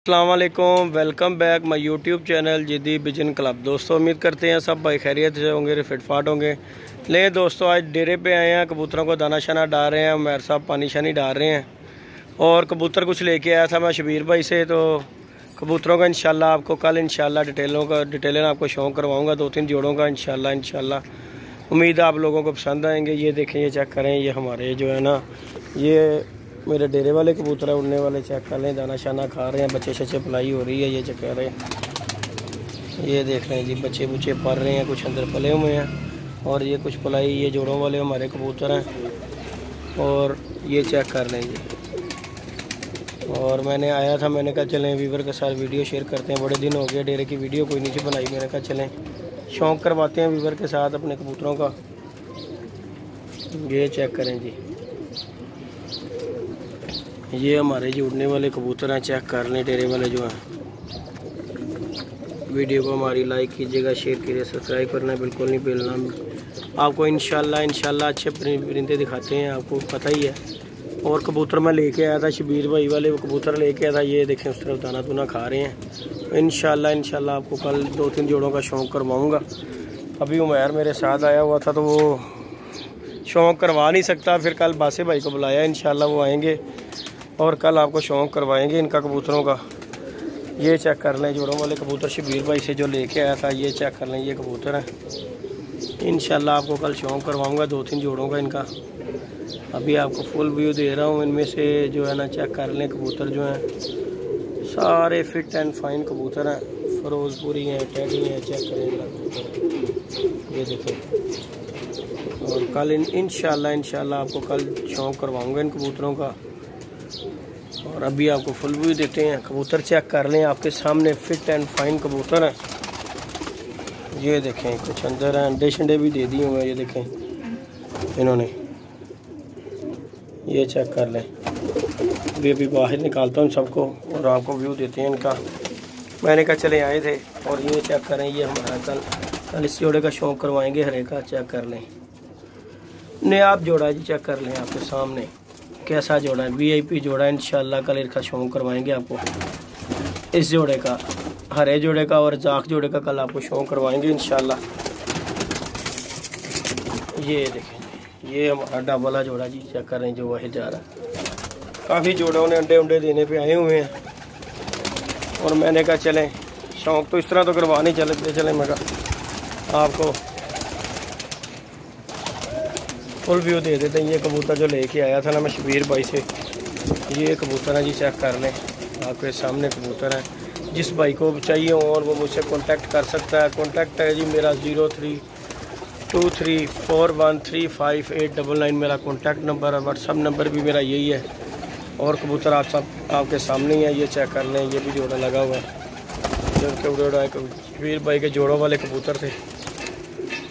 अस्सलाम वालेकुम, welcome back my YouTube channel जिद्दी बिजन क्लब। दोस्तों उम्मीद करते हैं सब भाई खैरियत से होंगे, फिटफाट होंगे। ले दोस्तों आज डेरे पे आए हैं, कबूतरों को दाना शाना डाल रहे हैं, उमैर साहब पानी शानी डाल रहे हैं। और कबूतर कुछ लेके आया था मैं शबीर भाई से, तो कबूतरों का इंशाल्लाह आपको कल इंशाल्लाह डिटेलें आपको शौक करवाऊँगा, 2-3 जोड़ों का इंशाल्लाह। उम्मीद है आप लोगों को पसंद आएंगे। ये देखें, ये चेक करें, ये हमारे जो है ना, ये मेरे डेरे वाले कबूतर है, उड़ने वाले। चेक कर लें, दाना शाना खा रहे हैं, बच्चे शच्चे पलाई हो रही है। ये चेक कर रहे हैं, ये देख रहे हैं जी, बच्चे बुच्चे पल रहे हैं, कुछ अंदर पले हुए हैं और ये कुछ पलाई। ये जोड़ों वाले हमारे कबूतर हैं और ये चेक कर लें जी। और मैंने आया था, मैंने कहा चलें वीवर के साथ वीडियो शेयर करते हैं। बड़े दिन हो गए डेरे की वीडियो कोई नीचे बनाई, मैंने कहा चलें शौक़ करवाते हैं वीवर के साथ अपने कबूतरों का। ये चेक करें जी, ये हमारे जो उड़ने वाले कबूतर हैं। चेक कर लें, डेरे वाले जो हैं। वीडियो को हमारी लाइक कीजिएगा, शेयर कीजिए, सब्सक्राइब करना बिल्कुल नहीं भूलना। आपको इंशाल्लाह अच्छे परिंदे दिखाते हैं, आपको पता ही है। और कबूतर मैं लेके आया था, शबीर भाई वाले वो कबूतर लेके आया था। ये देखें, उस तरफ दाना दूना खा रहे हैं। इंशाल्लाह आपको कल 2-3 जोड़ों का शौक़ करवाऊँगा। अभी उमैर मेरे साथ आया हुआ था तो वो शौक़ करवा नहीं सकता, फिर कल बासे भाई को बुलाया, इंशाल्लाह वो आएँगे और कल आपको शौक़ करवाएंगे इनका कबूतरों का। ये चेक कर लें, जोड़ों वाले कबूतर शबीर भाई से जो लेके आया था। ये चेक कर लें, ये कबूतर है। इंशाल्लाह आपको कल शौक़ करवाऊंगा 2-3 जोड़ों का इनका। अभी आपको फुल व्यू दे रहा हूँ इनमें से जो है ना। चेक कर लें, कबूतर जो हैं सारे फिट एंड फाइन कबूतर हैं, फिरोजपुरी हैं, टैडी हैं। चेक करें, ये देखें। और कल इंशाल्लाह आपको कल शौक़ करवाऊँगा इन कबूतरों का। और अभी आपको फुल व्यू देते हैं। कबूतर चेक कर लें, आपके सामने फिट एंड फाइन कबूतर हैं। ये देखें, कुछ अंदर हैं, अंडे शंडे भी दे दिए हुए हैं। ये देखें इन्होंने, ये चेक कर लें। अभी बाहर निकालता हूँ सबको और आपको व्यू देते हैं इनका। मैंने कहा चले आए थे। और ये चेक करें, ये हमारा कल इस जोड़े का शौक़ करवाएंगे हरे का। चेक कर लें, नायाब जोड़ा जी। चेक कर लें, आपके सामने कैसा जोड़ा है, VIP जोड़ा है। इंशाल्लाह कल इसका शौक़ करवाएंगे आपको, इस जोड़े का, हरे जोड़े का और जाख जोड़े का कल आपको शौक़ करवाएंगे इंशाल्लाह। ये देखें, ये हमारा डब वाला जोड़ा जी। चेक कर रहे हैं, जो वही जा रहा है। काफ़ी जोड़ों ने अंडे देने पे आए हुए हैं और मैंने कहा चलें शौक़ तो इस तरह तो करवा नहीं चले। मैं कहा आपको फुल व्यू दे देते हैं। ये कबूतर जो लेके आया था ना मैं शबीर भाई से, ये कबूतर है जी। चेक कर लें, आपके सामने कबूतर है। जिस भाई को चाहिए हो और वो मुझसे कांटेक्ट कर सकता है। कांटेक्ट है जी मेरा 0323413589 मेरा कांटेक्ट नंबर है। व्हाट्सअप नंबर भी मेरा यही है। और कबूतर आप सब आपके सामने ही है। ये चेक कर लें, ये भी जोड़ा लगा हुआ है। जो जोड़ा शबीर भाई के जोड़ों वाले कबूतर थे,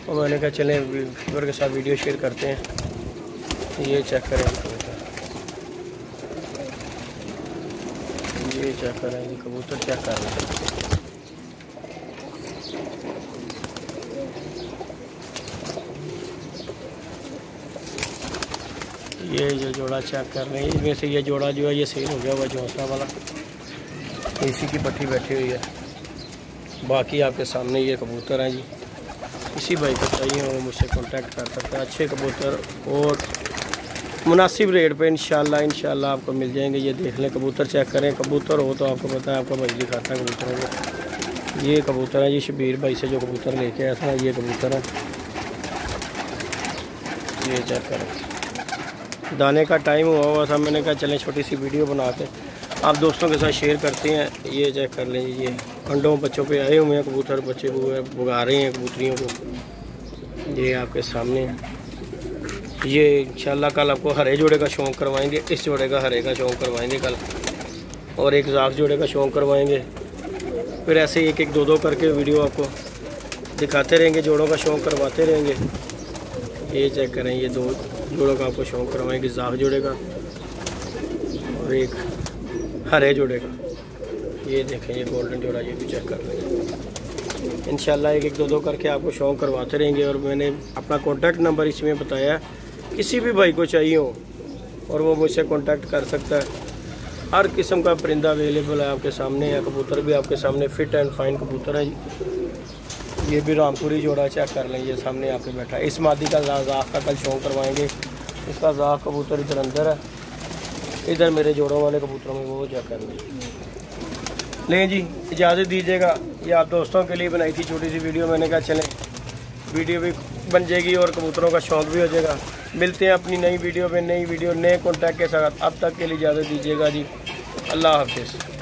और मैंने कहा चलें वीवर के साथ वीडियो शेयर करते हैं। ये चेक करें, ये चेक करें, कबूतर चेक कर रहे हैं। ये जो जोड़ा चेक कर रहे हैं, इनमें से ये जोड़ा जो है ये सेल हो गया हुआ, झोंसला वाला, इसी की पट्टी बैठी हुई है। बाकी आपके सामने ये कबूतर हैं जी। किसी भाई को चाहिए हो मुझसे कांटेक्ट कर सकते हैं। अच्छे कबूतर और मुनासिब रेट पे इंशाल्लाह आपको मिल जाएंगे। ये देख लें, कबूतर चेक करें। कबूतर हो तो आपको पता है, आपका भाई दिखाता है कबूतरों को। ये कबूतर है जी, शबीर भाई से जो कबूतर लेके आया था, ये कबूतर है। ये चेक करें, दाने का टाइम हुआ था, मैंने कहा चलें छोटी सी वीडियो बना के आप दोस्तों के साथ शेयर करते हैं। ये चेक कर लें, ये अंडों बच्चों पे आए हुए हैं कबूतर, बच्चे बुगा रहे हैं कबूतरियों को। ये आपके सामने ये इंशाल्लाह कल आपको हरे जोड़े का शौक़ करवाएंगे, इस जोड़े का हरे का शौक़ करवाएंगे कल, और एक जाख जोड़े का शौक़ करवाएंगे। फिर ऐसे एक 2 करके वीडियो आपको दिखाते रहेंगे, जोड़ों का शौक़ करवाते रहेंगे। ये चेक करें, ये 2 जोड़ों का आपको शौक़ करवाएंगे, जाख जोड़े का और एक हरे जोड़े का। ये देखें, ये गोल्डन जोड़ा, ये भी चेक कर लेंगे इंशाल्लाह। एक 2 करके आपको शौक़ करवाते रहेंगे। और मैंने अपना कांटेक्ट नंबर इसमें बताया, किसी भी भाई को चाहिए हो और वो मुझसे कांटेक्ट कर सकता है। हर किस्म का परिंदा अवेलेबल है आपके सामने है। कबूतर भी आपके सामने फिट एंड फाइन कबूतर है जी। ये भी रामपुरी जोड़ा चेक कर लें, ये सामने आपके बैठा है। इस मादी का जाक का कल शौक करवाएंगे। इसका जाक कबूतर इधर अंदर है, इधर मेरे जोड़ों वाले कबूतरों में वो चेक कर लें जी। इजाज़त दीजिएगा, ये आप दोस्तों के लिए बनाई थी छोटी सी वीडियो। मैंने कहा चलें वीडियो भी बन जाएगी और कबूतरों का शौक़ भी हो जाएगा। मिलते हैं अपनी नई वीडियो में, नई वीडियो नए कॉन्टैक्ट के साथ। अब तक के लिए इजाज़त दीजिएगा जी। अल्लाह हाफिज़।